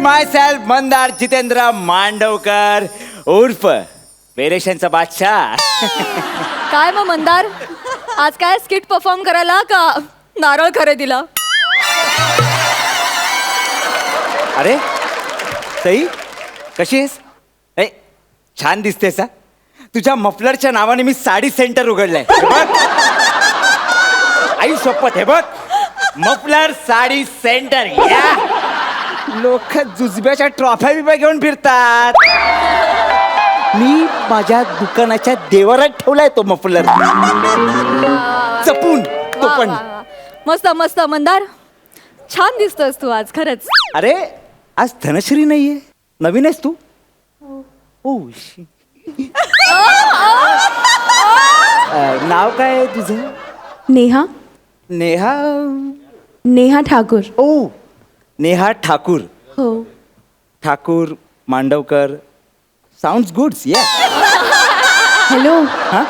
माय self Mandar Jitendra Mandavkar उर्फ वेरेशनचा बादशाह. काय मग मंदार, आज काय स्किट परफॉर्म करायला का नारळ खरेदीला? अरे सई, कशी आहेस? ए, छान दिसतेस हा. तुझ्या मफलरच्या नावाने मी साडी सेंटर उघडलंय. हे बघ, आई शपथ, हे बघ, मफलर साडी सेंटर. या लोक जुजब्याच्या ट्रॉफ्या बिफ्या घेऊन फिरतात. मी माझ्या दुकानाच्या देवारात ठेवलाय तो मफलर जपून. तो वा, पण वा, वा. मस्त मस्त मंदार, छान दिसतोस तू आज खरंच. अरे आज धनश्री नाहीये, नवीन आहेस तू. ओ नाव काय आहे तुझं? नेहा. नेहा. नेहा ठाकूर. ओ नेहा ठाकूर. हो. Thakur Mandavkar. Sounds good. Yeah. Hello. हा,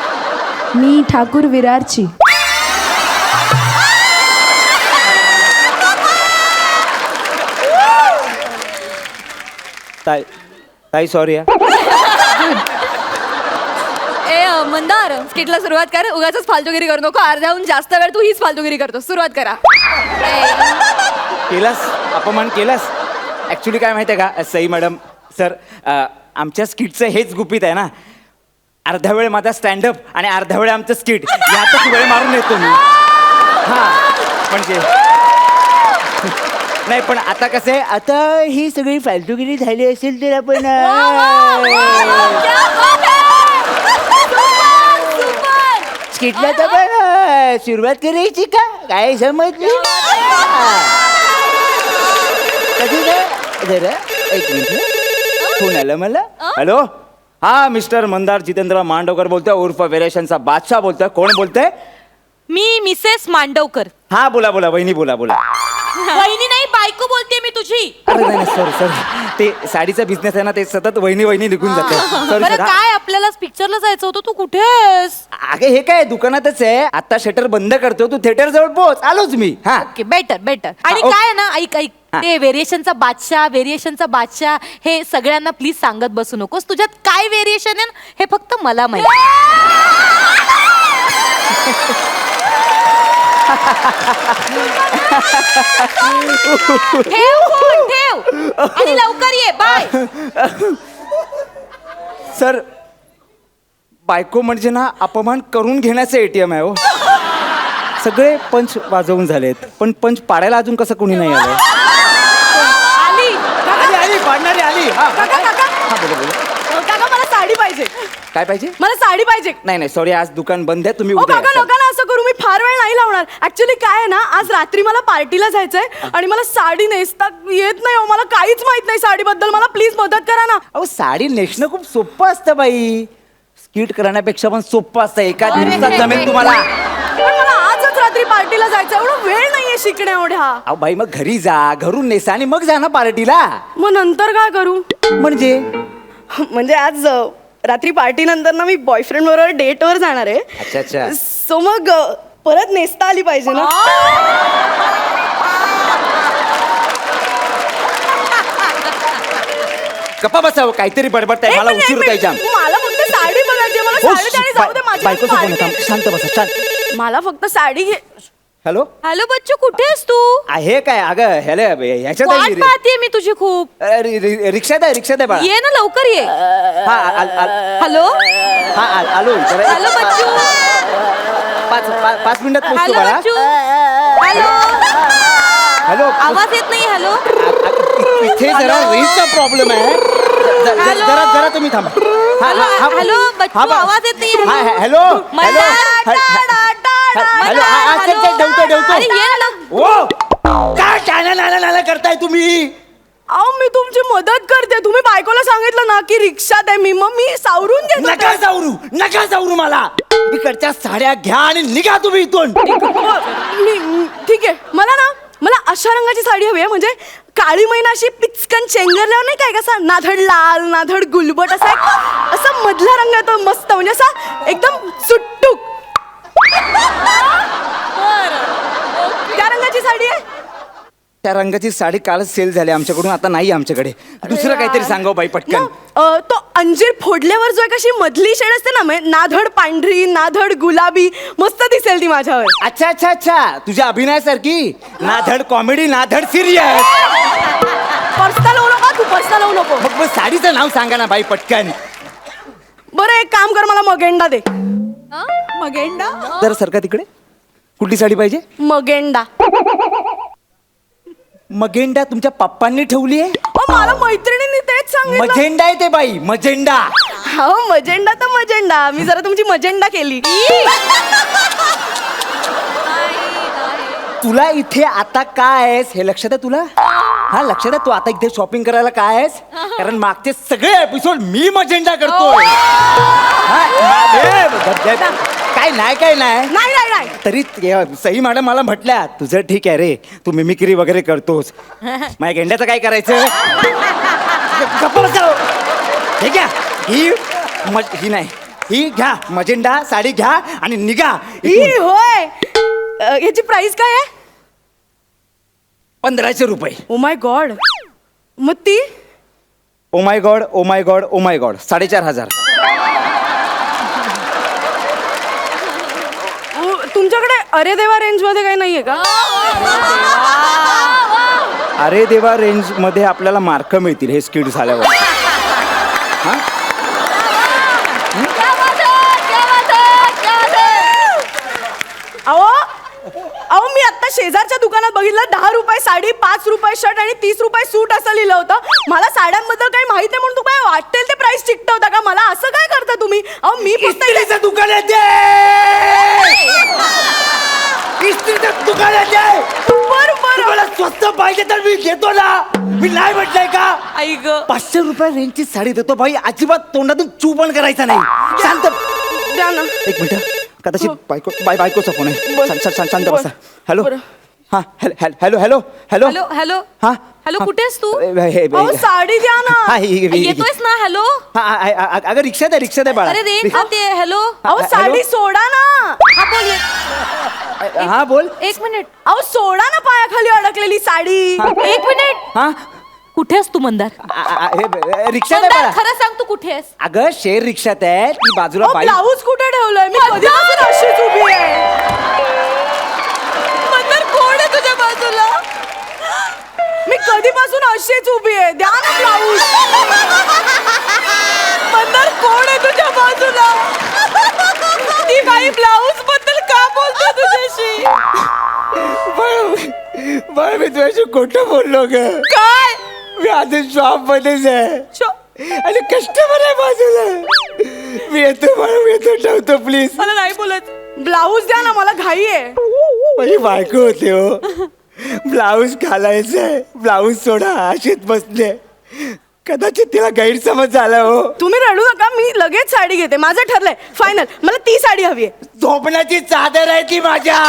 मी ठाकूर विरारची. ताई ताई सॉरी या. मंदार, स्किटला सुरुवात कर. उगाच फालतूगिरी करू नको. अर्ध्याहून जास्त वेळ तू हीच फालतूगिरी करतो. सुरुवात करा. केलास, अपमान केलास. ऍक्च्युली काय माहिती आहे का सई मॅडम सर, आमच्या स्किटचं हेच गुपित आहे ना. अर्धा वेळ माझा स्टँडअप आणि अर्धा वेळ आमचं स्किट, यातच वेळ मारून येतो मी. हा म्हणजे नाही, पण आता कसं आहे, आता ही सगळी फालतूगिरी झाली असेल तर आपण स्किटला तर पण सुरुवात करायची का काय समजली? कधी जरा एक मिनिट, फोन आला मला. हॅलो, हा मिस्टर मंदार जितेंद्र मांडवकर बोलतोय उर्फ वेरेशनचा बादशाह बोलतोय. कोण बोलतोय? मी मिसेस मांडवकर. हा बोला बोला वहिनी, बोला बोला. वहिनी नाही, बायको बोलते मी तुझी. अरे नाही सॉरी सॉरी, ते साडीचा बिझनेस आहे ना, ते सतत वहिनी वहिनी निघून जाते. सॉरी बरं, सर. काय आपल्याला पिक्चरला जायचं होतं, तू कुठे आहेस? अगे हे काय दुकानातच आहे. आता शटर बंद करतो, तू थिएटर जवळ पोहोच. आलोच मी. हा ओके, बेटर बेटर. आणि ओके. काय आहे ना, ऐक ऐक, हा. ते व्हेरिएशनचा बादशाह हे सगळ्यांना प्लीज सांगत बसू नकोस. तुझ्यात काय व्हेरिएशन आहे ना, हे फक्त मला माहिती. ठेव फोन, ठेव आणि लवकर ये. बाय. सर, बायको म्हणजे ना अपमान करून घेण्याचं ATM आहे हो. सगळे पंच वाजवून झालेत, पण पंच पाडायला अजून कसं कोणी नाही आलं. आली आली आली पाडणारी आली. हा काका काका हा, बोला बोला. काका, मला साडी पाहिजे. काय पाहिजे? मला साडी पाहिजे. नाही नाही सॉरी, आज दुकान बंद आहे. तुम्ही ओ उद्या काका, या. नका ना असं करू. मी फार वेळ नाही लावणार. ऍक्च्युली काय आहे ना, आज रात्री मला पार्टीला जायचंय आणि मला साडी नेसता येत नाही. मला काहीच माहित नाही साडीबद्दल. मला प्लीज मदत करा ना. अहो साडी नेसणं खूप सोपं असतं बाई. स्किट करण्यापेक्षा पण सोपं असतं. एका दिवसात जमेल तुम्हाला. पण मला आजच रात्री पार्टीला जायचं. एवढा वेळ नाहीये शिकण्या एवढ्या. अहो बाई, मग घरी जा, घरून नेसा आणि मग जा ना पार्टीला. मग नंतर काय करू? म्हणजे आज रात्री पार्टी नंतर ना मी बॉयफ्रेंड बरोबर डेटवर जाणार आहे. अच्छा अच्छा. सो मग परत नेसता आली पाहिजे ना. गप्पा बसावं, काहीतरी बडबडताय. मला उशीर होताय जाम. मला फक्त साडी बघायची. मला हो, साडी आणि जाऊ दे माझी बायकोचं फोन party आहे. आहे. शांत बसा, शांत. मला फक्त साडी घे. हॅलो, हॅलो बच्चू, कुठे आहेस तू? आहे काय? अगं ह्याच्यात वाट आहे. पाहते मी तुझी खूप. रिक्षात आहे बाळा. ये ना लवकर ये. हा हॅलो हा आलो. हॅलो बच्चू. पाच मिनिटात पोहोचतो हॅलो बाळा. बच्चू. हॅलो. हॅलो, आवाज येत नाही. हॅलो. इथे जरा रेंजचा प्रॉब्लेम आहे. हॅलो. जरा तुम्ही थांबा. हॅलो बच्चू, आवाज येत नाही. हॅलो मंदार. हॅलो. ठेवतो. अरे ये ना लवकर. ओ काय नाला करताय तुम्ही? अहो मी तुमची मदत करते. तुम्ही बायकोला सांगितलं ना की रिक्षात आहे मी, मग मी सावरून घेतो. नका जाऊ मला. इकडच्या साड्या घ्या आणि निघा तुम्ही इथून. ठीक आहे. मला अशा रंगाची साडी हवी आहे, म्हणजे काळी मैना अशी पिचकन चेंगरल्यावर नाही काय, कसा नाधड लाल नाधड गुलबट असा मधला रंग येतो मस्त, म्हणजे असा एकदम सुट्टूक. त्या रंगाची साडी आहे. त्या रंगाची साडी कालच सेल झाली आमच्याकडून, आता नाही आमच्याकडे. दुसरं काहीतरी सांगाव बाई पटकन. मग, तो अंजीर फोडल्यावर जो एक अशी मधली शेड असते ना, म्हणजे नाधड पांढरी नाधड गुलाबी, मस्त दिसेल ती माझ्यावर. अच्छा अच्छा अच्छा, तुझ्या अभिनयासारखी नाधड कॉमेडी नाधड सिरियस. पर्सनल होऊ नका तू, पर्सनल होऊ नको. मग साडीचं नाव सांगा ना बाई पटकन. बरं एक काम कर, मला मगेंडा दे. मगेंडा जरा सरका तिकडे. कुठली साडी पाहिजे? मगेंडा. मगेंडा तुमच्या पप्पांनी ठेवली आहे? मला मैत्रिणींनी तेच सांगितलं. मजेंडा आहे ते बाई, मजेंडा. हो मजेंडा तर मजेंडा, मी जरा तुमची मजेंडा केली. तुला इथे आता काय आहेस हे लक्षात आहे तुला? हा लक्षात आहे, तू आता इथे शॉपिंग करायला काय आहेस? कारण मागचे सगळे एपिसोड मी मजेंडा करतोय. काय नाही काय नाही नाही नाही नाही. तरी सई मॅडम मला म्हटल्या, तुझं ठीक आहे रे, तू मिमिक्री वगैरे करतोस, माझ्या गेंड्याचं काय करायचं? गप्प बसाव. हे घ्या, ही नाही, ही घ्या मजेंडा साडी घ्या आणि निघा. ही होय. याची प्राइस काय आहे? 1500 रुपये. ओ माय गॉड. मग ती ओ my God O my God O my God 4500. तुमच्याकडे अरे देवा रेंज मध्ये काही नाहीये का? अरे देवा रेंज मध्ये आपल्याला मार्क मिळतील हे स्किट झाल्यावर. हा? अहो अहो मी आता शेजारच्या दुकानात बघितलं 10 रुपये साडी, 5 रुपये शर्ट आणि 30 रुपये सूट असं लिहिलं होतं. मला साड्यांबद्दल काही माहित नाही म्हणून तू काय वाटेल ते प्राइस चिकटवता का? मला असं काय करता तुम्ही? अहो मी फक्त इस्त्रीचं दुकान आहे ते. इस्त्रीचं दुकान आहे ते. बरं मला स्वस्त पाहिजे तर मी घेतो ना, मी नाही म्हटलंय का? आई ग 500 रुपये रेंजची साडी देतो भाई, अजिबात तोंडातून चू पण करायचा नाही. शांत. द्या ना. एक मिनिट, कदाचित बायकोचा फोन आहे. बरं. शांत बसा. हॅलो. बरं. हा hello hello hello hello hello हा हॅलो, कुठेस तू? अहो साडी द्या ना. येतोयस ना? हॅलो. अगं रिक्षात आहे बाळा. अरे रेंज ते. हॅलो. अहो साडी सोडा ना. हा बोल. हा बोल. एक मिनिट. अहो सोडा ना पायाखाली अडकलेली साडी. एक मिनिट. हा कुठेस तू मंदार? रिक्षात आहे मंदार बाळा. खरं सांग, तू कुठेस? अगं शेर रिक्षात आहे ती बाजूला बाई. ब्लाऊज कुठे ठेवलंय? मी कधीपासून अशीच उभी आहे. मंदार कोण आहे तुझ्या बाजूला? मी कधीपासून अशीच उभी आहे. द्या ना ब्लाऊज. मंदार कोण आहे तुझ्या बाजूला? ती बाई ब्लाऊज बद्दल का बोलतो तुझ्याशी? बाळ मी तुझ्याशी खोटं बोललो ग. काय? मी आधी शॉप मध्येच आहे आणि कस्टमर आहे बाजूला. मी येतो बाळ, मी येतो, ठेवतो प्लीज. मला नाही बोलत. ब्लाऊज द्या ना, मला घाई आहे. माझी बायको होते हो. ब्लाऊज घालायचंय, ब्लाऊज सोडा, अशीच बसले. कदाचित तिला गैरसमज झाला हो. तुम्ही रडू नका, मी लगेच साडी घेते. माझं ठरलंय फायनल. मला ती साडी हवी आहे. झोपण्याची चादर आहे ती माझ्या.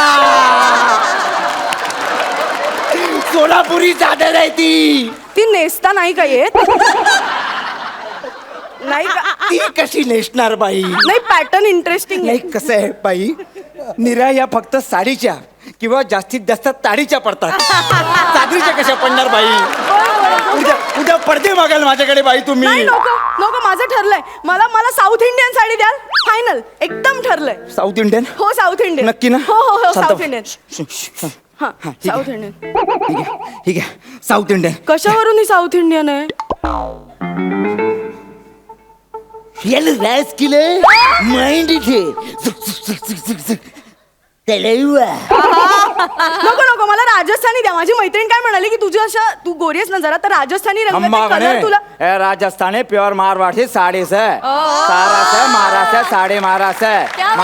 सोलापुरी चादर आहे ती. ती नेसता नाही का येत? नाही का? ती कशी नेसणार बाई? नाही पॅटर्न इंटरेस्टिंग नाही कसं आहे बाई, निरा या फक्त साडीच्या किंवा जास्तीत जास्त ताडीच्या पडतात. चादरीच्या कशा पडणार बाई? उद्या पडदे मागाल माझ्याकडे बाई तुम्ही. नाही नको नको, माझं ठरलंय. मला साऊथ इंडियन साडी द्याल. फायनल, एकदम ठरलंय. South Indian? हो साऊथ इंडियन. नक्की ना? हो हो हो शांत साऊथ बस. इंडियन. हा ठीक साऊथ आहे. इंडियन. ठीक आहे साऊथ इंडियन. कशावरून ही साऊथ इंडियन आहे? याला रॅस केलं माइंड इथे. नको नको, मला राजस्थानी द्या. माझी मैत्रीण काय म्हणाली की तुझी अशा, तू गोरी आहेस ना जरा, तर राजस्थानी रंगाचे कलर तुला. राजस्थान प्योर मारवाड़ी साड़ी से सारा से महाराष्ट्र साड़ी मारा से क्या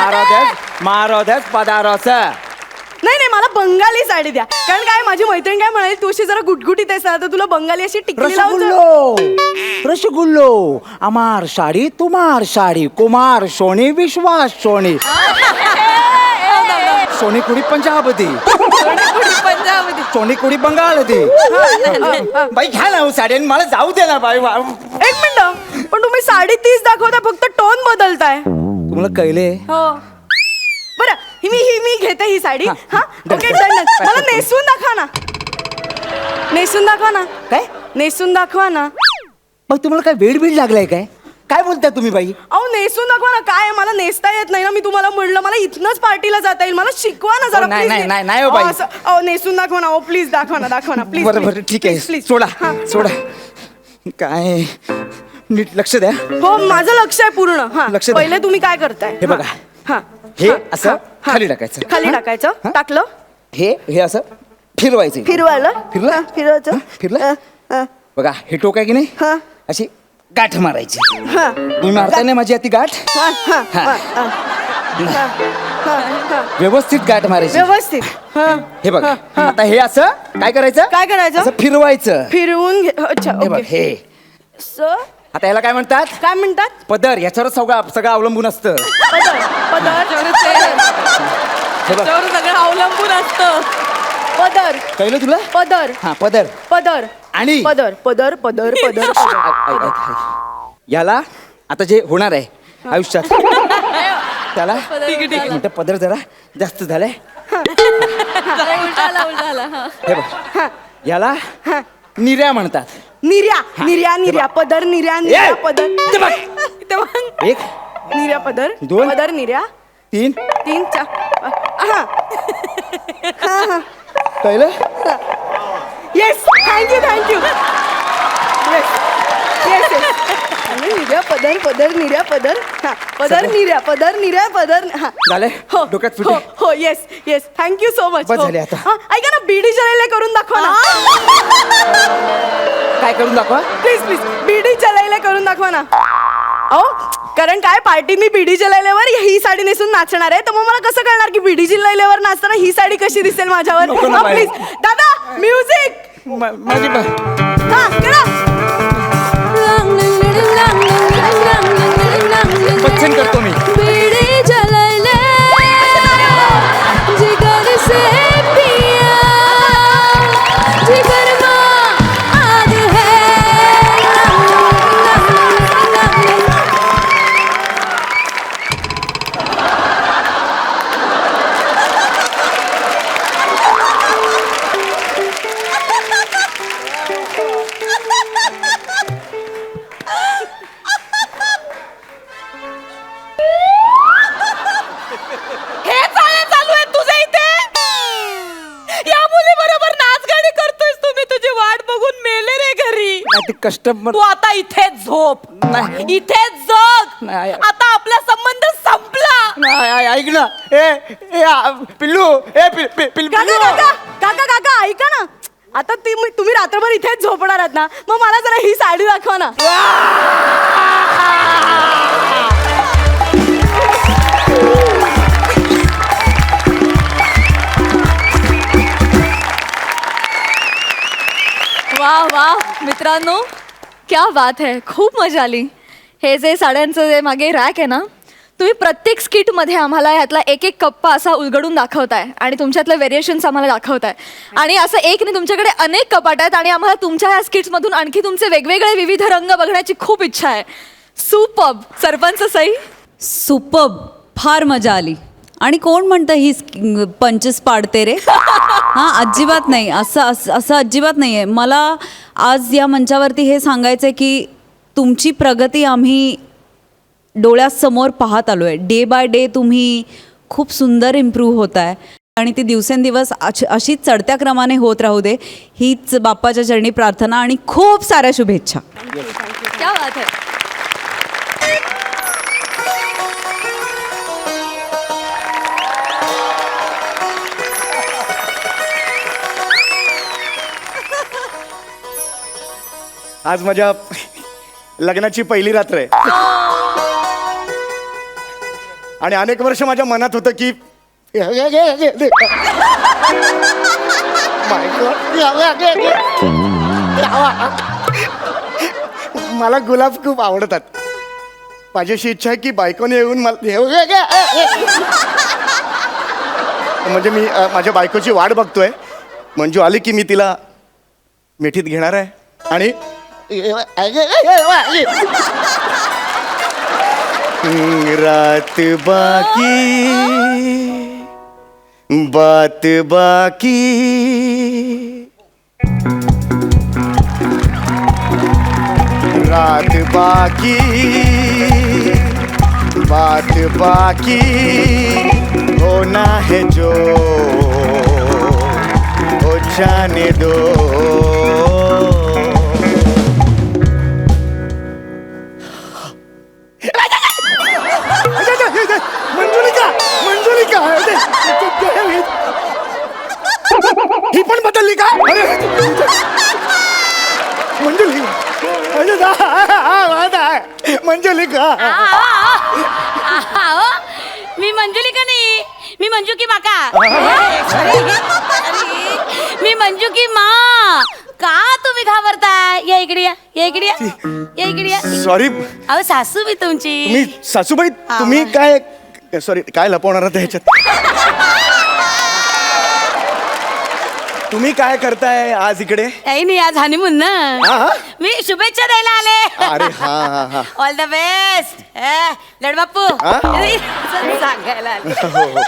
मारोदेश पदारो से. नाही नाही, मला बंगाली साडी द्या. कारण काय, माझी मैत्रीण काय म्हणाली, तू अशी जरा गुटगुटीत आहेस ना, तर तुला बंगाली अशी टिकली लावून. रसगुल्लो अमार साड़ी तुम्हार साड़ी कुमार सोनी विश्वास सोनी. सोनी कुड़ी पंजाब दी, सोनी कुड़ी बंगाल दी. बाई घ्या ना हो साडी आणि मला जाऊ दे ना बाई. एक मिनिट, पण तुम्ही साडी तीच दाखवता, फक्त टोन बदलताय. तुम्हाला कळले? हो बरं, मी घेते ही साडी. हा, हा डन, ओके डन. डन. मला नेसवून दाखवा ना. नेसून दाखवा ना. काय नेसून दाखवा ना. मग तुम्हाला काय वेळ बीड लागलाय काय? काय बोलताय तुम्ही बाई? अहो नेसून दाखवा ना. काय मला नेसता येत नाही ना. मी तुम्हाला म्हणलं मला इथनच पार्टीला जाता येईल. मला शिकवा ना जरा. नाही, please. नाही, नाही, नाही हो बाई. अहो, असं- अहो नेसून दाखवा ना. अहो प्लीज दाखवा ना. दाखवा ना प्लीज. बरं बरं ठीक आहे, सोडा सोडा. काय नीट लक्ष द्या. हो माझं लक्ष आहे पूर्ण. हा लक्ष द्या. पहिले तुम्ही काय करताय? हे बघा. हा हे हा, असं हा, हा. खाली टाकायचं. खाली हा? टाकायचं. हा? टाकलं. हे असं फिरवायचं. फिरवायला. फिरलं? हा, फिरवायचं. फिरलं? हा, हा, बघा हे टोक आहे की नाही, हा, अशी गाठ मारायची. हा, तुम्ही मारताय ना माझी ती गाठ, हा, हा, हा. हा, हा, हा, हा, हा. व्यवस्थित गाठ मारायची. व्यवस्थित. हा. हे बघ हा, हा. आता हे असं काय करायचं? काय करायचं? असं फिरवायचं. फिरवून अच्छा हे बघ ओके. हे. सर आता याला काय म्हणतात? काय म्हणतात? पदर. याच्यावर सगळं अवलंबून असतं. पदर पदर हे बघ सगळं अवलंबून असतं. पदर कळलं तुला? पदर हा पदर. पदर आणि पदर पदर पदर पदर ऐक, ऐक, ऐक. याला आता जे होणार आहे आयुष्यात त्याला एक मिनिट, पदर जरा जास्त झालाय. हे बघ याला निर्या म्हणतात. निर्या निर्या निर्या पदर निर्या निर्या ए! पदर इथे बघ. इथे बघ. एक निर्या पदर दोन. पदर निर्या 3 तीन चार हा हा कळलं? Yes thank you yes yes yes निर्या पदर पदर निर्या पदर हा पदर सगळं? निर्या पदर निर्या पदर हा झालंय? हो डोक्यात हो फिटे? हो yes yes thank you so much. बस झाले आता. ऐका ना बीडी जलायला करून दाखवा ना. काय करून दाखवा? प्लीज प्लीज बीडी जलायला करून दाखवा ना. अहो कारण काय पार्टी मी बीडी जलायल्यावर ही साडी नेसून नाचणार आहे तर मग मला कसं कळणार की बीडी जलायल्यावर नाचताना ही साडी कशी दिसेल माझ्यावर? नको ना बाई. प्लीज दादा म्युझिक. माझी हा करा. बच्चन करतो मी. बीड़ी जलाले जिगर से पिया जिगर में आग है. हे चालू आहे तुझे इथे. या मुली बरोबर नाचगाणी करतोयस तुम्ही. तुझी वाट बघून मेले रे घरी. ते कस्टमर तू आता इथेच झोप. नाही. इथेच जग. नाही. आता आपला संबंध संपला. ऐक ना. पिल्लू पिल्लू काका काका काका काका ऐका ना. आता तुम्ही रात्रभर इथेच झोपणार आहात ना मग मला जरा ही साडी दाखवा ना. वाह वाह मित्रांनो, क्या बात है. खूप मजा आली. हे जे साड्यांचं जे मागे रॅक आहे ना, तुम्ही प्रत्येक स्किटमध्ये आम्हाला ह्यातला एक एक कप्पा असा उलगडून दाखवताय आणि तुमच्यातले व्हेरिएशन्स आम्हाला दाखवताय. आणि असं एक नाही, तुमच्याकडे अनेक कपाट आहेत आणि आम्हाला तुमच्या ह्या स्किट्समधून आणखी तुमचे वेगवेगळे विविध रंग बघण्याची खूप इच्छा आहे. सुपर्ब. सरपंच सई. सुपर्ब. फार मजा आली. आणि कोण म्हणतं ही पंचेस पाडते रे? हां अजिबात नाही. असं अजिबात नाही आहे. मला आज या मंचावरती हे सांगायचं आहे की तुमची प्रगती आम्ही डोळ्यासमोर पाहत आलो आहे. डे बाय डे तुम्ही खूप सुंदर इम्प्रूव्ह होत आहे आणि ती दिवसेंदिवस अशीच चढत्या क्रमाने होत राहू दे हीच बाप्पाच्या चरणी प्रार्थना आणि खूप साऱ्या शुभेच्छा. क्या बात है. आज माझ्या लग्नाची पहिली रात्र आहे आणि अनेक वर्ष माझ्या मनात होतं की मला गुलाब खूप आवडतात. माझी अशी इच्छा आहे की बायकोने येऊन मला म्हणजे मी माझ्या बायकोची वाट बघतोय. मंजू आली की मी तिला मिठीत घेणार आहे आणि रात बाकी बात बाकी रात बाकी बात बाकी होना है जो हो जाने दो. मंजुलिका मंजुलिका ही पण बदलली का? अरे मंजुलिका मंजुलिका मी मंजुलिका नाही, मी मंजू की माका. मी मंजू की माँ. का तुम्ही घाबरताय? या इकडे या, या इकडे या, या इकडे या. सॉरी अहो सासू मी तुमची. तुम्ही सासूबाई तुम्ही काय सॉरी काय लपवणार आहात ह्याच्यात? तुम्ही काय करताय आज इकडे? काही नाही, आज हनीमून ना. हा? मी शुभेच्छा द्यायला आले. अरे हा हा हा ऑल द बेस्ट लडबाप्पू. हा? सांगायला आले. हो हो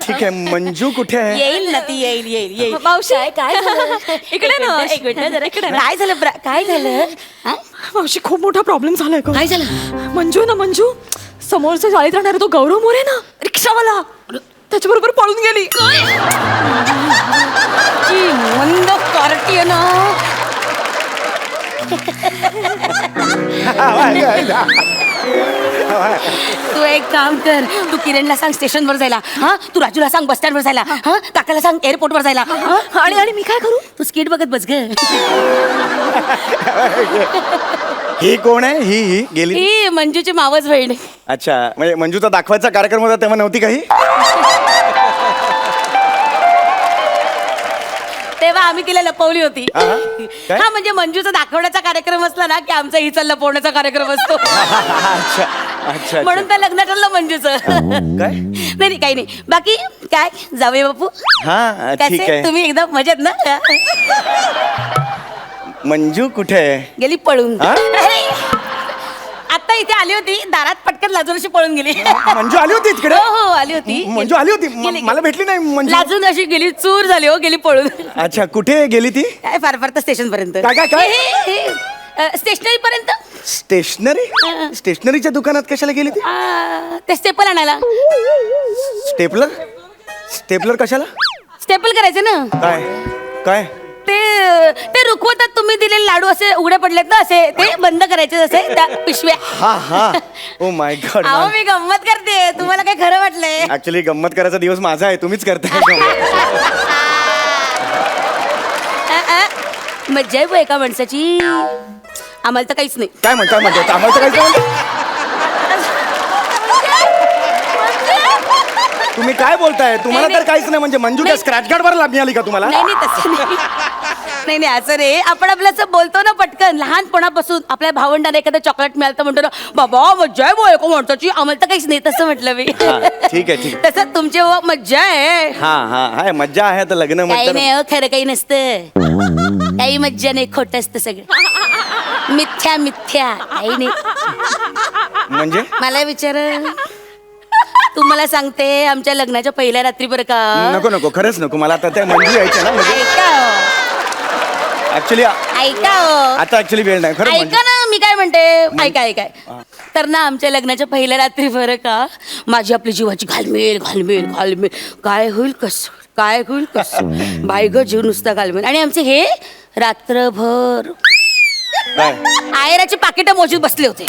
ठीक आहे. मंजू कुठे आहे? येईल ना ती, येईल येईल येईल. मावशी काय झालं? इकडे ना. एक मिनिट जरा इकडे. काय झालं काय झालं? हा? मावशी खूप मोठा प्रॉब्लेम झालाय का? काय झालं? मंजू ना मंजू, समोरच्या चाळीत राहणारा तो गौरव मोरे ना, रिक्षावाला, त्याच्याबरोबर पळून गेली. की मंद कार्टी आहे ना. तू एक काम कर, तू किरणला सांग स्टेशनवर जायला. हा, तू राजूला सांग बस स्टँडवर जायला. हा, काकाला सांग एअरपोर्टवर जायला. हा? आणि मी काय करू? तू स्किट बघत बस ग. ही कोण आहे? ही गेली. ही मंजूची मावस बहीण. अच्छा म्हणजे मंजूचा दाखवायचा कार्यक्रम होता तेव्हा नव्हती काही? तेव्हा आम्ही तिला लपवली होती. हा, हा. काय? हा म्हणजे मंजूचा दाखवण्याचा कार्यक्रम असला ना की आमचा हिचा लपवण्याचा कार्यक्रम असतो. अच्छा अच्छा म्हणून तर लग्न ठरलं मंजूचं. काय? नाही नाही काही नाही. बाकी काय जावे बापू? हा ठीक कसे आहे. तुम्ही एकदम मजेत ना? मंजू कुठे आहे? गेली पळून. हा? आता इथे आली होती, दारात पटकन लाजून अशी पळून गेली. मंजू आली होती तिकडे? हो हो आली होती. मंजू आली होती गेली. मला भेटली नाही मंजू. लाजून अशी गेली, चूर झाली हो, गेली पळून. अच्छा कुठे गेली ती? काय फार फार तर स्टेशन पर्यंत. काय? स्टेशनरी पर्यंत. स्टेशनरी? स्टेशनरीच्या दुकानात कशाला गेली ती? ते स्टेपल आणायला. स्टेपलर? स्टेपलर कशाला? स्टेपल करायचं ना. काय काय? ते रुखवतात तुम्ही दिलेले लाडू असे उघडे पडलेत ना, असे ते बंद करायचे असे त्या पिशव्या. हा हा ओ माय गॉड. अहो मी गंमत करते, तुम्हाला काय खरं वाटलंय? ऍक्च्युली गंमत करायचा दिवस माझा आहे, तुम्हीच करताय. मज्जा आहे एका माणसाची. आम्हाला तर काहीच नाही. काय म्हणताय म्हणतात आम्हाला तर काय? तुम्ही काय बोलताय? तुम्हाला तर काहीच नाही म्हणजे मंजू काय स्क्रॅच गार्ड वर मिळाली का तुम्हाला? नाही नाही तसं नाही. नाही नाही असं रे, आपण आपलं असं बोलतो ना पटकन. लहानपणापासून आपल्या भावंडाने एखादं चॉकलेट मिळालं तर म्हणतो ना बाबा मज्जा आहे एका माणसाची. आम्हाला तर काहीच नाही तसं म्हटलं मी. हा, ठीक आहे ठीक. तसं तुमचे मज्जा आहे. हा हा हाय मज्जा आहे तर लग्न काही म्हटलं नाही हो, खरं काही नसतं. काही मज्जा नाही, खोट असतं सगळं. मिथ्या मिथ्या काही नाही. म्हणजे मला विचार, तुम्हाला सांगते आमच्या लग्नाच्या पहिल्या रात्री बरं का. नको नको खरंच नको मला आता त्या मंजू यायच्या ना म्हणजे ऐका हो, ऍक्च्युली ऐका हो. आता ऍक्च्युली वेळ नाही खरं ऐका ना, मी काय म्हणते ऐका ऐका. तर ना आमच्या लग्नाच्या पहिल्या रात्री बरं का, माझी आपली जीवाची घालमेल घालमेल घालमेल. काय होईल कस बाय ग जीव नुसता घालमेल. आणि आमचे हे रात्रभर काय आयराची पाकिटं मोजून बसले होते.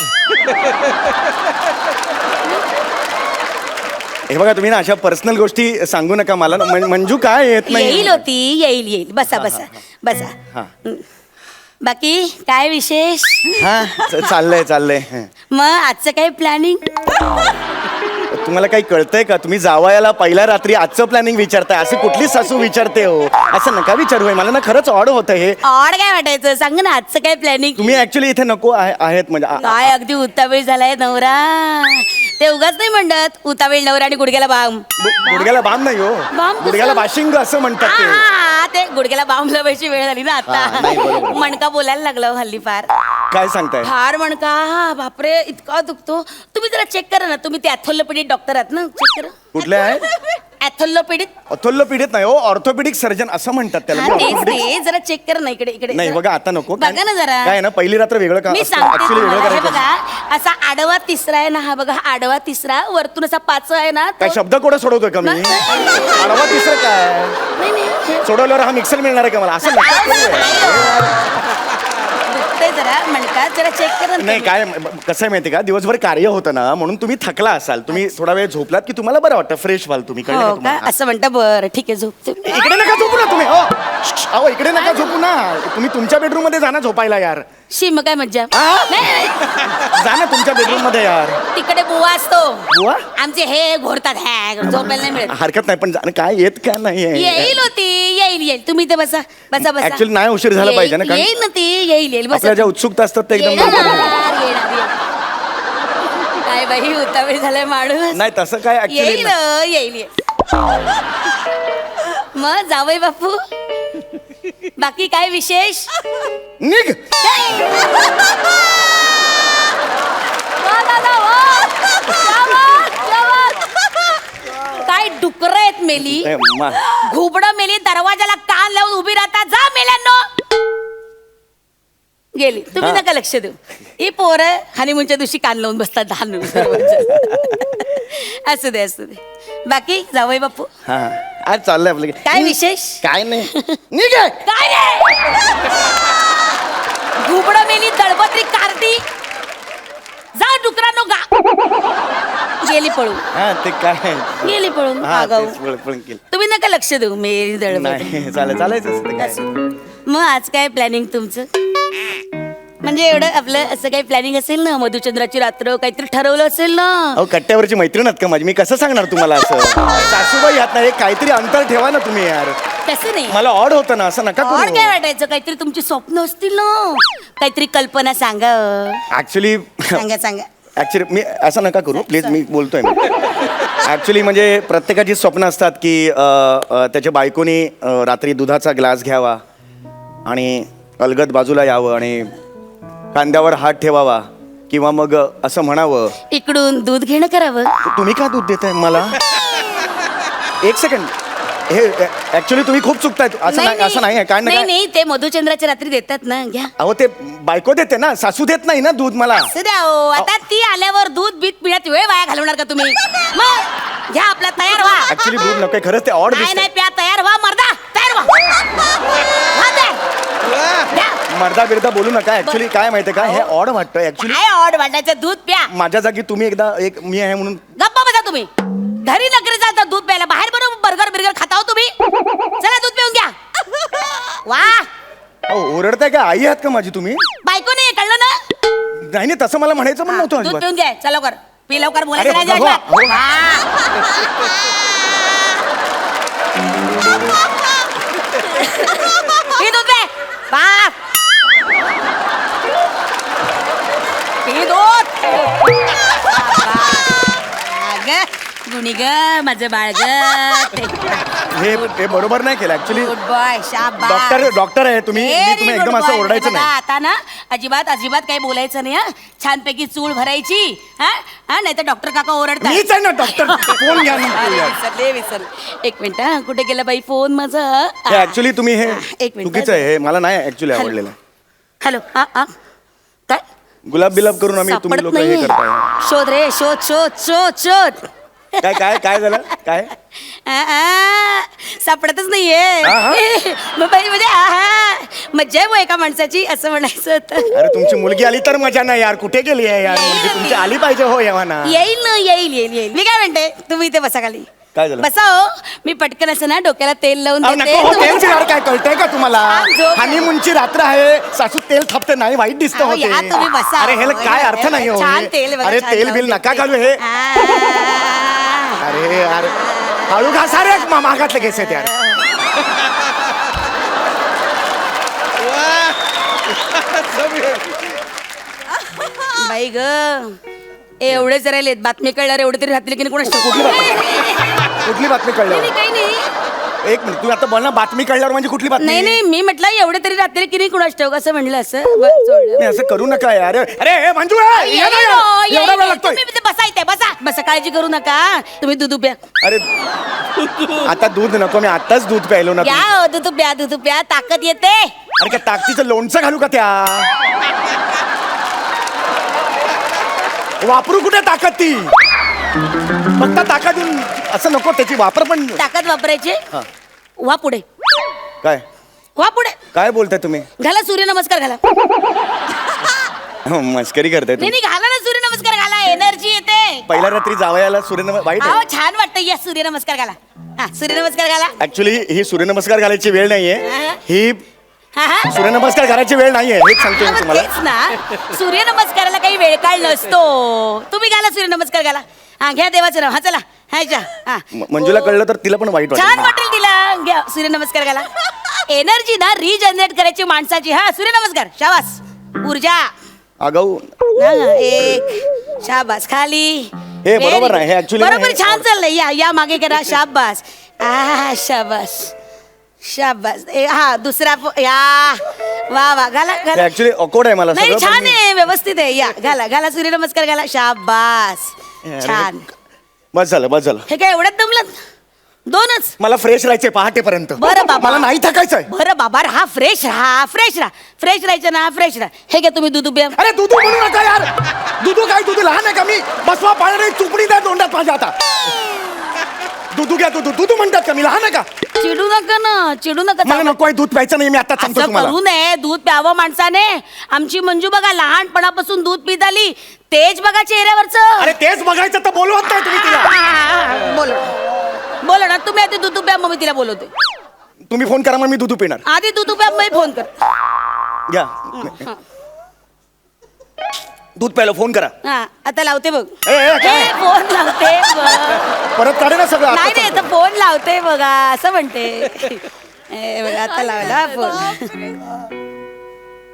हे बघा तुम्ही ना अशा पर्सनल गोष्टी सांगू नका मला ना. मंजू काय येत नाही. येईल होती, येईल. बसा बसा बसा. हा. बाकी काय विशेष? हा चाललंय मग आजचं काय प्लॅनिंग? तुम्हाला काही कळतंय का? तुम्ही जावयाला पहिल्या रात्री आजचं प्लॅनिंग विचारताय. अशी कुठली सासू विचारते हो? असं नका विचारू. मला ना खरंच ऑड होतं हे. ऑड काय वाटायचं? सांग ना आजचं काय प्लॅनिंग? तुम्ही ऍक्च्युली इथे नको आहेत म्हणजे काय अगदी उतावीळ झालाय नवरा. ते उगाच नाही म्हणत उतावीळ नवरा आणि गुडघ्याला बाम. गुडघ्याला बाम नाही हो, बाम कसं? गुडघ्याला बाशिंग असं म्हणतात ते. हा, ते गुडघ्याला बाम लावायची वेळ झाली ना हा, नाही, आता. बरोबर. मणका बोलायला लागला हो हल्ली फार. काय सांगताय? फार मणका बापरे इतका दुखतो. तुम्ही जरा चेक करा ना. तुम्ही ते ॲथोलोपॅडी डॉक्टर आहात ना, चेक करा. कुठले आहेत? ऍथोलोपेडिक. ऑर्थोपेडिक नाही हो, ऑर्थोपेडिक सर्जन असं म्हणतात त्याला. हा मी तेच orthopedic- ते जरा चेक कर ना इकडे इकडे नाही जरा. बघा आता नको. बघा ना जरा. काय आहे ना पहिली रात्र वेगळं का मी असतं. सांगते Actually वेगळं तुम्हाला, हे करायचं असतं. बघा असा आडवा तिसरा आहे ना, हा बघा हा आडवा तिसरा वरतून असा पाचवा आहे ना काय तो- शब्द कोडा सोडवतोय का मी? आडवा तिसरं काय नाही, नाही. सोडवल्यावर हा मिक्सर मिळणार आहे का मला असं नका करूया. दुखतंय जरा म्हणतात, जरा चेक कर ना नाही तुम्ही. काय कसं आहे माहिती का, दिवसभर कार्य होतं ना म्हणून तुम्ही थकला असाल. तुम्ही थोडा वेळ झोपलात की तुम्हाला बरं वाटतं, फ्रेश व्हाल तुम्ही. कळलं का हो का तुम्हाला? असं म्हणता, बरं ठीक आहे झोपते. इकडे नका झोपू ना तुम्ही. हो अहो इकडे नका झोपू ना. तुम्ही तुमच्या बेडरूम मध्ये जा ना झोपायला यार. शी मग काय मज्जा. आ? नाही, नाही. जा ना तुमच्या बेडरूम मध्ये यार. तिकडे बुवा असतो. बुवा? आमचे हे घोरतात हॅग झोपायला नाही मिळत. हरकत नाही पण काय येत काय नाही येईल होती, येईल तुम्ही ते बसा बसा बसा. ऍक्च्युली नाही उशीर झाला पाहिजे ना, कारण येईल ना ती, येईल बसा. आपल्या ज्या उत्सुकता असतात ते एकदम येणार, लवकर- येणार. काय बाई उतावळी झालाय माणूस. नाही तसं काय येईल ऍक्च्युली येईल. मग जावई बापू, बाकी काय विशेष? निघ. काय डुकर आहेत मेली, ए, मा- घुबडं मेली, दरवाजाला कान लावून उभी राहतात. जा मेल्यांनो. गेली. तुम्ही हा. नका लक्ष देऊ. ही पोरं हनीमूनच्या दिवशी कान लावून बसतात धान. असू दे असू दे. बाकी जावई बापू हा आज चाललंय आपलं काय विशेष? काय नाही. निघ. काय रे? घुबडं मेली, दळबत्री कारती. जा डुकरांनो गा. गेली पळून, हा ते काय गेली पळून. हा आगाऊ. तेच पण केलं. तुम्ही नका लक्ष देऊ. मेली दळबत्री. नाही चालायचं असतं ते काय. मग आज काय प्लॅनिंग तुमचं? म्हणजे एवढं आपलं असं काही प्लॅनिंग असेल ना, मधुचंद्राची रात्र काहीतरी ठरवलं असेल ना. अहो कट्ट्यावरची मैत्रीण आहेत का माझी, मी कसं सांगणार तुम्हाला असं. सासूबाई आहात ना, एक काहीतरी अंतर ठेवा ना तुम्ही यार. तसं नाही. मला ऑड होतं ना, असं नका और करू. काय वाटायचं, काहीतरी तुमची स्वप्न असतील ना, काहीतरी कल्पना सांगा. ऍक्च्युली सांगा. ऍक्च्युली मी असं नका करू प्लीज, मी बोलतोय मी. ऍक्च्युली म्हणजे प्रत्येकाची स्वप्न असतात की त्याच्या बायकोनी रात्री दुधाचा ग्लास घ्यावा आणि अलगद बाजूला यावं आणि खांद्यावर हात ठेवावा किंवा मग असं म्हणावं, इकडून दूध घेणं करावं. तुम्ही का दूध देताय मला? एक सेकंड, हे ऍक्च्युली तुम्ही खूप चुकताय. असं नाही, असं नाही आहे. काय नाही नाही नाही, ते मधुचंद्राच्या रात्री देतात ना, घ्या. अहो ते बायको देते ना, सासू देत नाही ना दूध मला. असू द्या हो. आता ती आल्यावर दूध बीत पिण्यात वेळ वाया घालवणार का तुम्ही? मग घ्या आपला, तयार व्हा. ऍक्च्युली दूध नको खरंच, ते ऑड नाही दिसत. नाही, प्या, तयार व्हा मर्दा, तयार व्हा. व्हा तयार. घ्या. मर्दा बिरदा बोलू नका. ऍक्च्युली काय माहितीये का, हे ऑड वाटतं ऍक्च्युली. काय ऑड वाटायचं, दूध प्या. माझ्या जागी तुम्ही एकदा एक मी आहे म्हणून. गप्पा बसा तुम्ही. घरी नगरी जाता दूध प्यायला, बाहेर बरोबर बर्गर बिर्गर खाता हो तुम्ही. चला दूध पिऊन घ्या. वा, अहो ओरडताय का? आई आहात का माझी तुम्ही? बायको नाही कळलं ना. नाही नाही, तसं मला म्हणायचं पण नव्हतं दूध अजिबात. पिऊन घ्या. चला लवकर, पी लवकर, बोलायचं अरे, नाही भगवा, अजिबात. भगवा. पी दूध पे. बाप. पी दूध. गुणी ग माझं बाळ ग. हे बरोबर नाही केलं ऍक्च्युली. गुड बॉय, शाबास. डॉक्टर आहे तुम्ही, मी तुम्ही Very एकदम good असं boy. ओरडायचं बघा, नाही. आता ना अजिबात अजिबात काही बोलायचं नाही. हा छानपैकी चूळ भरायची. हा हा, नाही तर डॉक्टर काका ओरडतात. मीच आहे ना डॉक्टर. फोन घ्या ना. अरे, विसरले. एक मिनिट हा, कुठे गेला बाई फोन माझा? हे ऍक्च्युली तुम्ही हे एक मिनिट. चुकीचं आहे. हे मला नाही ऍक्च्युली आवडलेलं. हॅलो, हा हा, काय गुलाब बिलाब करून आम्ही तुम्ही सापडत लोक हे नाहीये. करताय. शोध रे, शोध शोध शोध शोध. काय काय काय झालं काय? सापडतच नाहीये. हा? मग बाई म्हणजे मज्जा आहे बुवा एका माणसाची, असं म्हणायचं होतं. अरे तुमची मुलगी आली तर मजा नाही यार. कुठे गेली आहे यार मुलगी तुमची? आली पाहिजे हो येवाना. येईल ना, येईल येईल येईल. मी काय म्हणते, तुम्ही इथे बसा खाली. काय झालं? बसा हो. मी पटकन असं ना डोक्याला तेल लावून अहो, देते. नको हो, तुम्ही तेल चिराड काय कळतंय का तुम्हाला? छान झोप. हनीमूनची रात्र आहे, सासू तेल थापते नाही, वाईट दिसतं अहो, या होते. तुम्ही बसा. अरे ह्याला काय अर्थ नाही हो छान हे. तेल बघा, अरे छान तेल लावून बिल नका देते. घालू हे. आ. अरे यार हळू घासा रे, मागातले केस आहेत यार. बाई ग, एवढेच राहिलेत. बातमी कळल्यावर एवढे तरी राहतील की नाही कोणाच ठाऊक. कुठली बातमी कळल्यावर? काही नाही. एक मिनिट तुम्ही आता बोल ना, बातमी कळल्यावर म्हणजे कुठली बातमी? नाही नाही मी म्हटलं एवढे तरी रात्री किती कुणाच ठेव असं म्हणलं असं सोडलं. नाही, असं करू नका यार. अरे हे मंजू आहे, ये ना यार. एवढा वेळ लागतोय. तुम्ही बसा इथे बसा बसा काळजी करू नका तुम्ही दूध प्या अरे आता दूध नको, मी आताच दूध प्यायलो ना. प्या हो, दूध प्या ताकद येते. अरे काय ताकदीचं लोणचं घालू का त्या? वापरू कुठे ताकद ती? फक्त ताकद येऊन असं नको, त्याची वापर पण. ताकद वापरायची हा. वा पुढे काय वा पुढे काय बोलताय तुम्ही? घाला सूर्यनमस्कार घाला. मस्करी करताय नाही तुम्ही. नाही घाला ना सूर्यनमस्कार घाला एनर्जी येते. पहिल्या रात्री जावयाला सूर्यनमस्कार वाईट अहो आहे. छान वाटतं या सूर्यनमस्कार घाला. हा सूर्यनमस्कार घाला. ऍक्च्युली ही सूर्यनमस्कार घालायची वेळ नाहीये. हा. ही हा हा सूर्यनमस्कार घालायची वेळ नाहीये, हेच सांगतो हा, मी मग तुम्हाला. तेच ना सूर्यनमस्काराला काही वेळ काळ नसतो. तुम्ही घाला सूर्यनमस्कार घाला. हा घ्या देवाचं नाव. हा चला हायच्या हा मंजूला कळलं तर तिला पण वाईट छान वाटेल. वाटेल तिला. घ्या सूर्यनमस्कार घाला. एनर्जी ना रिजनरेट करायची माणसाची. हा सूर्यनमस्कार शाबास ऊर्जा. अगाऊ हा, एक शाबास खाली. हे बरोबर Very आहे, हे good. actually बरोबर हे- छान चाललंय. या या मागे करा शाबास. शाबास शाबास. हा दुसरा या वा वा घाला घाला. ऍक्च्युली ऑकवर्ड आहे मला नाही सगळं, पण छान मी- आहे व्यवस्थित आहे. या घाला घाला सूर्यनमस्कार घाला शाबास. छान. बस झालं. हे काय एवढ्यात दमलं? दोनच. मला फ्रेश राहायचंय पहाटेपर्यंत. बरं बाबा. मला नाही थकायचंय. बरं बाबा हा फ्रेश राहायचं ना फ्रेश राहा. हे घ्या तुम्ही दूध उभ्या. अरे दुधू म्हणू नका यार. दुधू काय, दुधू लहान आहे का मी? बसवा पाळणारी चुपडी द्या तोंडात माझ्या आता. दुधू घ्या, दुधू म्हणतात का मी? लहान आहे का? चिडू नका मला नको आहे दूध प्यायचं नाही, मी आता सांगतो असं तुम्हाला. करू नये. दूध प्यावं माणसाने. आमची मंजू बघा लहानपणापासून दूध पित आली. तेज बघा चेहऱ्यावरचं. अरे तेच बघायचं तर बोलवत नाही तुम्ही तिला. बोला ना तुम्ही आधी दूध प्या मग मी तिला बोलवते. तुम्ही फोन करा, मग मी दुधू पिणार. आधी दूध प्या मग फोन कर. घ्या दूध प्यायला फोन करा. हा आता लावते बघ. काय? हे, फोन लावते बघ. परत काढे ना सगळं. नाही आता नाही तर फोन लावते बघा असं म्हणते. ए, बघा, आता लावला फोन.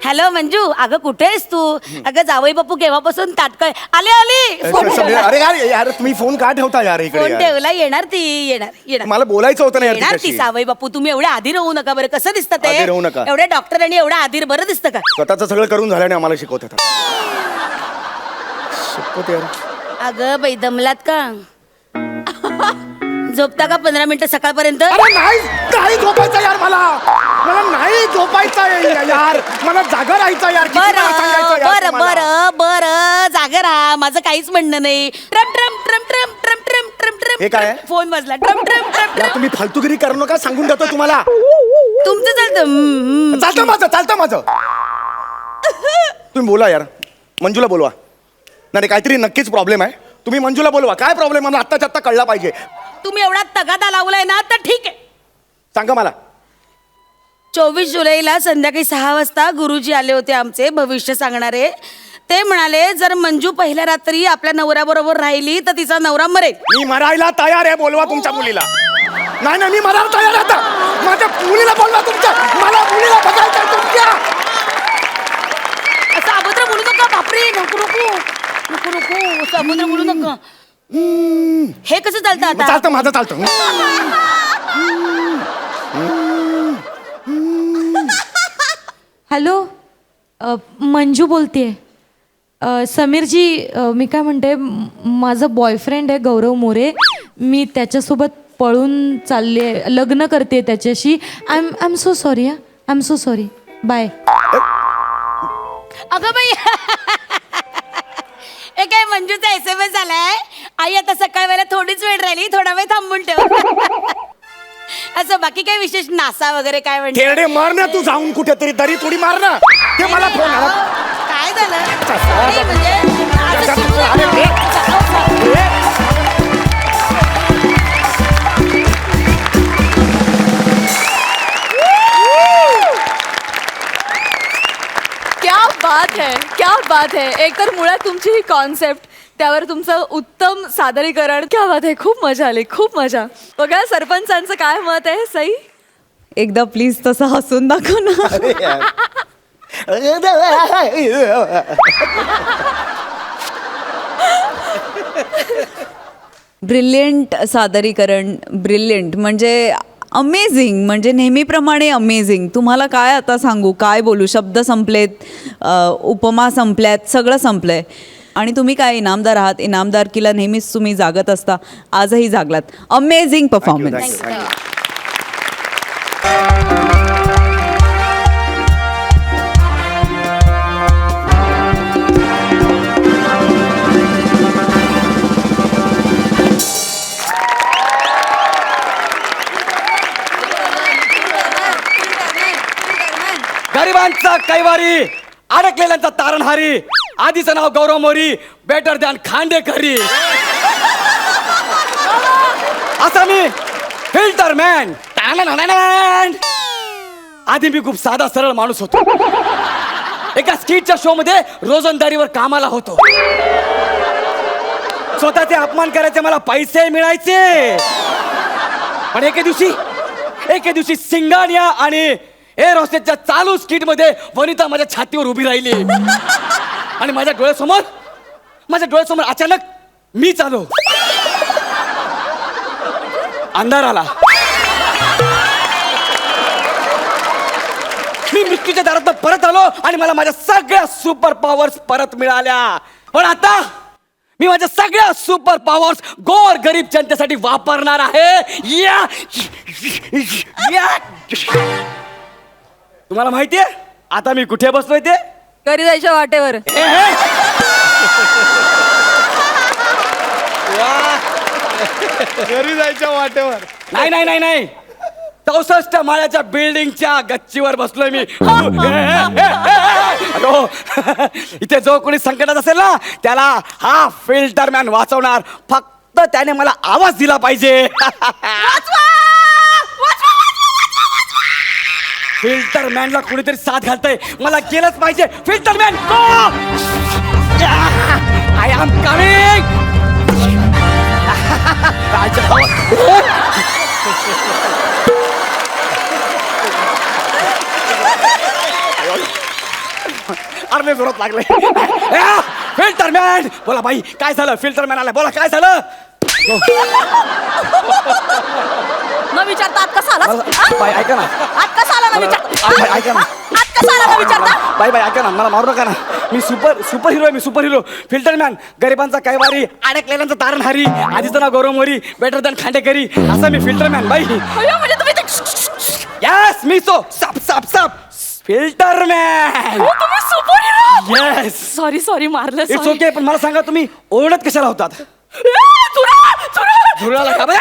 हॅलो मंजू अगं कुठे आहेस तू? अगं जावई बापू केव्हापासून ताटकळ आली फोन सगळे- अरे यार यार तुम्ही फोन का ठेवता यार इकडे फोन यार? ठेवला. येणार ती येणार मला बोलायचं होतं ना यार येणार ती. तिच्याशी. सावई बापू तुम्ही एवढे आधीर होऊ नका बरं. कसं दिसतं ते? आधीर होऊ नका. एवढ्या डॉक्टरांनी एवढं आधीर बरं दिसतं का? स्वतःचं सगळं करून झाल्याने आम्हाला शिकवत होता. शिकवत यार. अगं बाई दमलात का? झोपता का 15 मिनिटं सकाळपर्यंत? अरे नाही झोपायचं यार मला नाही झोपायचं यार. मला जागा राहायचं यार. किती वेळा सांगायचं यार तुम्हाला? बरं जागा राहा. माझं काहीच म्हणणं नाही. ट्रम ट्रम ट्रम ट्रम ट्रम ट्रम ट्रम ट्रम हे काय आहे? फोन वाजला. ट्रम ट्रम ट्रम यार ट्रम. तुम्ही फालतूगिरी करू नका, सांगून देतो तुम्हाला. तुमचं चालतं. चालतं माझं. तुम्ही बोला यार, मंजूला बोलवा. नाही काहीतरी नक्कीच प्रॉब्लेम आहे. तुम्ही मंजूला बोलवा. काय प्रॉब्लेम मला आत्ताच्या आत्ता कळला पाहिजे. तुम्ही एवढा तगादा लावलाय ना तर ठीक आहे. सांगा मला. 24 जुलैला संध्याकाळी 6 वाजता गुरुजी आले होते आमचे भविष्य सांगणारे. ते म्हणाले जर मंजू पहिल्या रात्री आपल्या नवऱ्याबरोबर राहिली तर तिचा नवरा मरेल. मी मरायला तयार आहे. बोलवा तुमच्या मुलीला. नाही मी मरायला तयार आहे आता. माझ्या मुलीला बोलवा तुमच्या. मला मुलीला बघायचं तुमच्या. असं अभद्र बोलू नका. बापरे नको नको नको नको असं अभद्र बोलू नका. हे कसं चालतं आता? चालतं माझं चालतं. हॅलो मंजू बोलतेय. समीरजी मी काय म्हणते, माझं बॉयफ्रेंड आहे गौरव मोरे. मी त्याच्यासोबत पळून चालले, लग्न करते त्याच्याशी. I am so sorry. I am so sorry. Bye. अगं बाई हे काय मंजूचा SMS आलाय. आई आता सकाळ वेळेला थोडीच वेळ राहिली, थोडा वेळ थांबून ठेव. असं बाकी काही विशेष नासा वगैरे काय म्हणते? खेळडे मार ना तू जाऊन कुठेतरी. दरी थोडी मार ना. ते मला फोन आला. काय झालं? नाही, म्हणजे असं सुरू क्या बात है. एकतर मुळात तुमची ही कॉन्सेप्ट, त्यावर तुमचं उत्तम सादरीकरण. क्या बात आहे. खूप मजा आली. खूप मजा. बघा सरपंचांचं काय मत आहे. सई एकदा प्लीज तसं हसून दाखव ना. ब्रिलियंट सादरीकरण. ब्रिलियंट म्हणजे अमेझिंग, म्हणजे नेहमीप्रमाणे अमेझिंग. तुम्हाला काय आता सांगू, काय बोलू, शब्द संपलेत, उपमा संपल्यात, सगळं संपलंय. आणि तुम्ही काय इनामदार आहात, इनामदारकीला नेहमीच तुम्ही जागत असता, आजही जागलात. Amazing performance. गरिबांचा कैवारी, अडकलेल्यांचा तारणहारी, आधीचं नाव गौरव मोरी, बेटर दॅन खांडेकरी. असा मी फिल्टर मॅन. आधी मी खूप साधा सरळ माणूस होतो. एका स्किटच्या शो मध्ये रोजंदारीवर कामाला होतो. स्वतःचे अपमान करायचे, मला पैसे मिळायचे. पण एके दिवशी सिंगानिया आणि एअर हॉस्टेसच्या चालू स्किट मध्ये वनिता माझ्या छातीवर उभी राहिली आणि माझ्या डोळ्यासमोर अचानक मी चालू. अंधार आला. मी मृत्यूच्या दारात परत आलो आणि मला माझ्या सगळ्या सुपर पॉवर्स परत मिळाल्या. पण आता मी माझ्या सगळ्या सुपर पॉवर्स गोर गरीब जनतेसाठी वापरणार आहे. या तुम्हाला माहितीये आता मी कुठे बसलोय ते? घरी जायच्या वाटेवर. घरी जायच्या वाटेवर. नाही 64 माळ्याच्या बिल्डिंगच्या गच्चीवर बसलोय मी. हॅलो. इथे जो कोणी संकटात असेल ना त्याला हा फिल्टर मॅन वाचवणार. फक्त त्याने मला आवाज दिला पाहिजे. फिल्टर मॅनला कुणीतरी साथ घालतंय, मला केलंच पाहिजे. Filter man I am coming. अरे जोरात लागले. फिल्टर मॅन बोला बाई काय झालं? फिल्टर मॅन आला, बोला काय झालं? न विचारता आत कसा आला? बाई ऐका ना, आत कसा आला न विचारता? ऐका ना, आत कसा आला न विचारता? बाई ऐका ना, मला मारू नका ना. मी सुपर हिरो आहे. मी सुपर हिरो. फिल्टर मॅन, गरिबांचा कैवारी, अडकलेल्यांचा तारणहारी, आधीचं नाव गौरव मोरी, बेटर दॅन खांडेकरी, असा मी फिल्टर मॅन. बाई म्हणजे तुम्ही यस मी साप फिल्टर मॅन. तुम्ही सुपर हिरो. येस. सॉरी मारलं. It's okay. पण मला सांगा तुम्ही ओरडत कशाला होतात? झुरळाला का? मी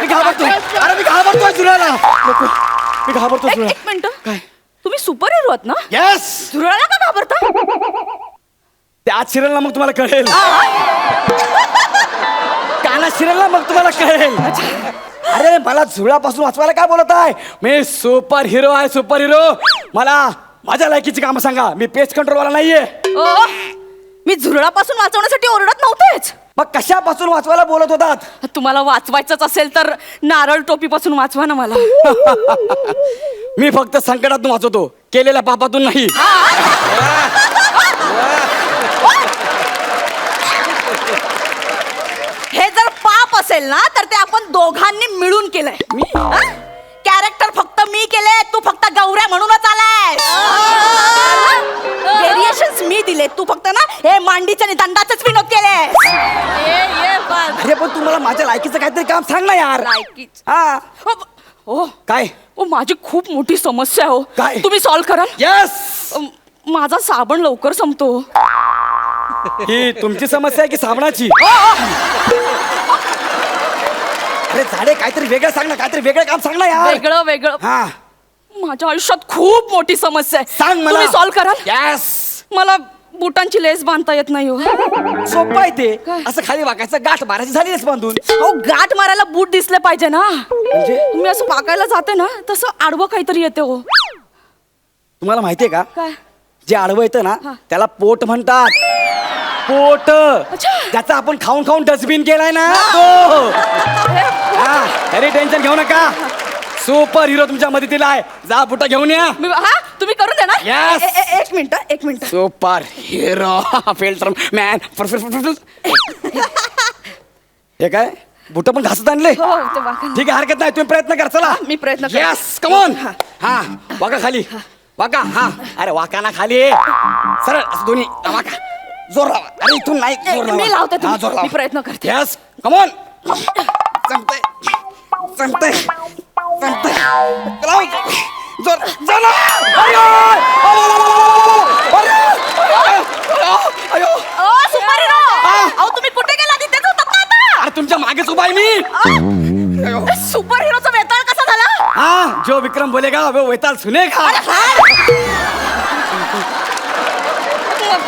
घाबरतोय झुरळाला. मी घाबरतो झुरळा. एक मिनिट. काय तुम्ही सुपर हिरो आहात ना? येस. झुरळाला का घाबरता? त्यात शिरेल ना मग तुम्हाला कळेल. कानात शिरेल ना मग तुम्हाला कळेल. अरे मला झुरळापासून वाचवायला काय बोलत आहे? मी सुपर हिरो आहे. Super hero. मला माझ्या लायकीची कामं सांगा. मी पेस्ट कंट्रोलवाला नाहीये. मी झुरळापासून वाचवण्यासाठी ओरडत नव्हतेच. मग कशापासून वाचवायला बोलत होतात? तुम्हाला वाचवायचंच असेल तर नारळ टोपीपासून वाचवा ना मला. मी फक्त संकटातून वाचवतो, केलेल्या पापातून नाही. हे जर पाप असेल ना तर ते आपण दोघांनी मिळून केलंय. कॅरेक्टर फक्त मी केले, तू फक्त गौऱ्या म्हणूनच आलाय. व्हेरिएशन्स मी दिले, तू फक्त ना हे मांडीच्या आणि दंडाचेच विनोद केले. अरे पण तुम्हाला माझ्या लायकीचं काहीतरी काम सांग ना यार. हा ओ काय? ओ माझी खूप मोठी समस्या आहे. हो काय? तुम्ही सॉल्व्ह कराल? यस. माझा साबण लवकर संपतो. ही तुमची समस्या आहे की साबणाची? अरे झाडे काहीतरी वेगळं सांग ना, काहीतरी वेगळं काम सांग ना यार. वेगळं हा माझ्या आयुष्यात खूप मोठी समस्या आहे. सांग मला. तुम्ही सॉल्व्ह कराल? यस. मला बुटांची लेस बांधता येत नाही. हो सोपं आहे ते. असं खाली वाकायचं, गाठ मारायची, झाली लेस बांधून. अहो गाठ मारायला बूट दिसले पाहिजे ना. म्हणजे तुम्ही असं वाकायला जाते ना तसं आडवं काहीतरी येते. हो तुम्हाला माहितीये का, काय? जे आडवं येतं ना हा. त्याला पोट म्हणतात. पोट. अच्छा. ज्याचा आपण खाऊन खाऊन डस्टबिन केलाय ना तो. हा तरी टेन्शन घेऊ नका. सुपर हिरो तुमच्या मदतीला आहे. जा बुटा घेऊन या. तुम्ही करून द्या ना. Yes. एक minute. Super hero filter man. हे काय बुट पण घासत आणले हो ते वाका ठीक आहे हरकत नाही तुम्ही प्रयत्न करा चला मी प्रयत्न करते. यस कमॉन हा वाका खाली वाका हा अरे वाका ना खाली सरळ असं दोन्ही वाका जोर लावा अरे इथून नाही जोर लावा. मी लावते हा, जोर लावा. मी प्रयत्न करते यस कमॉन जमतंय जमतंय जमतंय लाव. जोर जोर लावा. अरे, अरे, अरे, अयो. सुपर हिरो अहो तुम्ही कुठे गेला तिथेच होतात ना आता अरे तुमच्या मागेच उभा आहे मी सुपर हिरोचा वेताळ कसा झाला हाँ जो विक्रम बोलेगा वो वेताल सुनेगा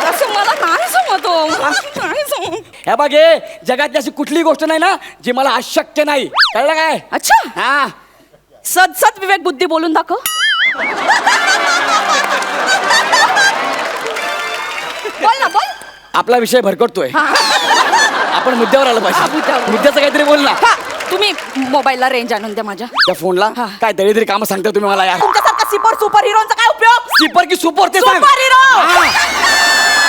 असं मला नाही समजतो नाही समजत हे बघ हे जगातली अशी कुठली गोष्ट नाही ना जी मला अशक्य नाही कळलं काय अच्छा हा सद विवेक बुद्धी बोलून दाखव बोल ना बोल आपला विषय भरकटतोय आपण मुद्द्यावर आलं पाहिजे मुद्द्यावर. मुद्द्याचं काहीतरी बोल ना हा, तुम्ही मोबाईलला रेंज आणून द्या माझ्या त्या फोनला काय दरिद्री कामं सांगता तुम्ही मला यार तुमच्यासारखा सुपर हिरोचा काय उपयोग स्लीपर की सुपर ते सांग सुपर हिरो हा.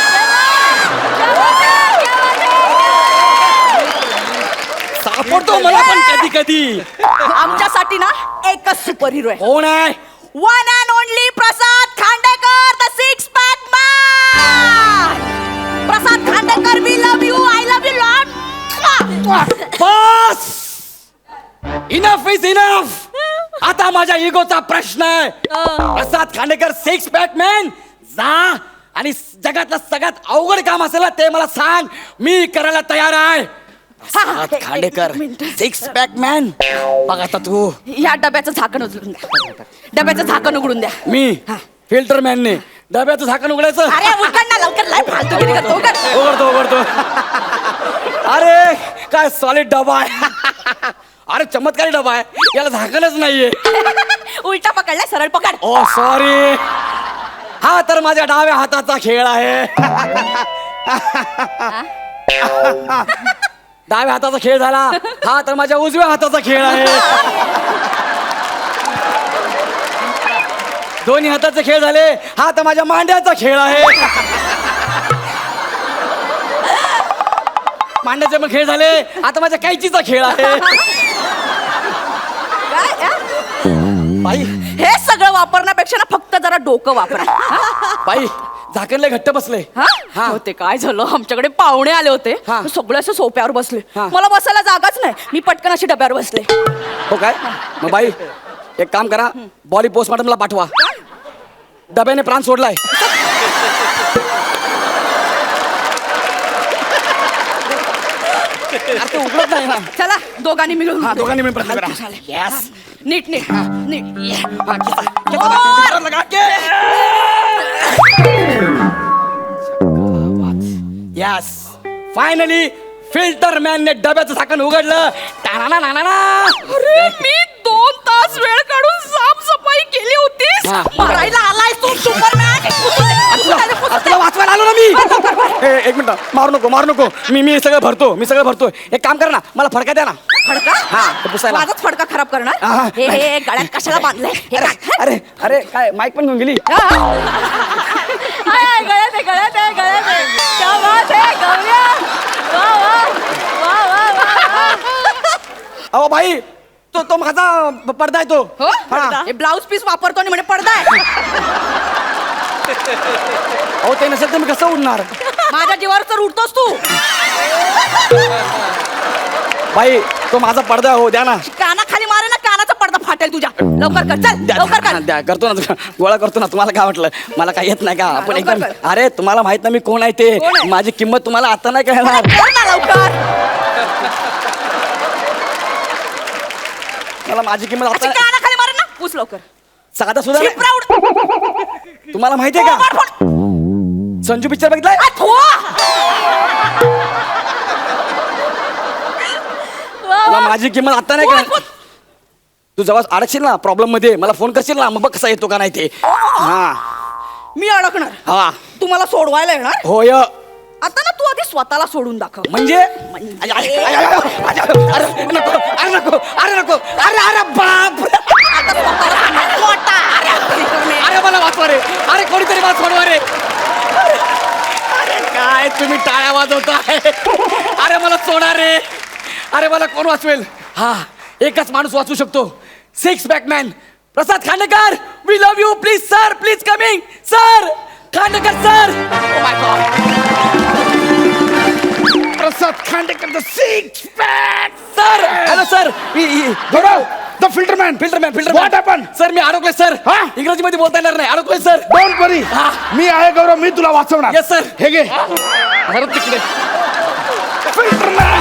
सापडतो मला पण कधी कधी आमच्यासाठी ना एकच सुपर हिरो आहे कोण आहे one and only Prasad Khandekar the six pack man Prasad Khandekar we love you I love you lot बस इनफ इज इनफ आता माझ्या इगोचा प्रश्न आहे Prasad Khandekar six pack man जा आणि जगातलं सगळ्यात अवघड काम असेल ना ते मला सांग मी करायला तयार आहे Prasad Khandekar six pack man बघ आता तू या डब्याचं झाकण उचलून द्या डब्याचं झाकण उघडून द्या मी फिल्टर मॅनने डब्याचं झाकण उघडायचं अरे उघड ना लवकर लय फालतूगिरी करतो उघड उघडतो उघडतो अरे काय सॉलिड डबा आहे अरे चमत्कारी डबा आहे याला झाकणच नाहीये उलटा पकडलाय सरळ पकड ओ सॉरी हा तर माझ्या डाव्या हाताचा खेळ आहे डाव्या हाताचा खेळ झाला हा तर माझ्या उजव्या हाताचा खेळ आहे दोन्ही हाताचे खेळ झाले हा तर माझ्या मांड्याचा खेळ आहे मांड्याचे पण खेळ झाले आता माझ्या कैचीचा खेळ आहे बाई हे सगळं वापरण्यापेक्षा ना फक्त जरा डोकं वापरा बाई झाकण लय घट्ट बसले हा होते काय झालं आमच्याकडे पाहुणे आले होते हा. सगळे असे सोप्यावर बसले हा. मला बसायला जागाच नाही मी पटकन अशी डब्यावर बसले हो काय मग बाई एक काम करा बॉडी पोस्टमॉर्टमला पाठवा डब्याने प्राण सोडलाय अरे ते उघडत नाही ना चला दोघांनी मिळून हा दोघांनी मिळून प्रयत्न करा चालेल. यस नीट नीट नीट यस फायनली फिल्टर मॅनने डब्याचं झाकण उघडलं टाना ना ना अरे मी 2 तास वेळ काढून साफसफाई केली होती हा. मारायला आलाय तू सुपरमॅन तुला वाचवायला आलो ना मी एक मिनिट मारू नको मी सगळं भरतो एक काम कर ना मला फडका द्या ना फडका हा ते पुसायला माझाच फडका खराब हा. करणार हे गळ्यात कशाला बांधलंय हे काय? अरे काय माईक पण घेऊन गेली गळ्यात आहे क्या बात आहे गौऱ्या वा अहो भाई तो माझा पडदा आहे तो हो हा. हे ब्लाऊज पीस वापरतो आणि म्हणे पडदा आहे अहो ते नसेल तर मी कसं उडणार माझ्या जीवावर तर उठतोस तू बाई तो माझा पडदा हो द्या ना कानाखाली मारे ना कानाचा पडदा फाटेल तुझ्या लवकर कर चल लवकर कर द्या करतो ना गोळा करतो ना तुम्हाला काय वाटलं मला काय येत नाही का आपण लवकर एकदम कर. अरे तुम्हाला माहित नाही मी कोण आहे ते कोण आहे? माझी किंमत तुम्हाला आता नाही कळणार कर ना लवकर मला माझी किंमत अशी आता कानाखाली मारे ना पुस लवकर साधा सुद्धा नाही. शिपरा उड तुम्हाला माहितीये का फोड, फोड. संजू पिक्चर बघितलाय आ, थुआ. तुला माझी किंमत आता नाही फोड, कळणार फोड. तू जेव्हा अडकशील ना प्रॉब्लेम मध्ये मला फोन करशील ना मग बघ कसा येतो का नाही ते हा मी अडकणार हा तुम्हाला सोडवायला येणार होय आता ना तू आधी स्वतःला सोडून दाखव म्हणजे अरे बाप आता स्वतःला सांगणार, मोठा. अरे मला वाचवा रे अरे कोणीतरी मला सोडवा रे अरे काय तुम्ही टाळ्या वाजवताय अरे मला सोडा रे अरे मला कोण वाचवेल? हा, एकच माणूस वाचू शकतो. 6 pack man Prasad Khandekar. We love you. Please sir, please coming sir. Khandekar sir. Oh my god. Prasad Khandekar the 6 pack sir. Hello sir. The filter man. What happened? Sir मी अडकलोय सर. हा? इंग्रजीमध्ये बोलता येणार नाही. अडकलोय सर. Don't worry. हा. मी आहे गौरव, मी तुला वाचवणार. Yes, sir. हे घे. अरे तिकडे फिल्टरमॅन.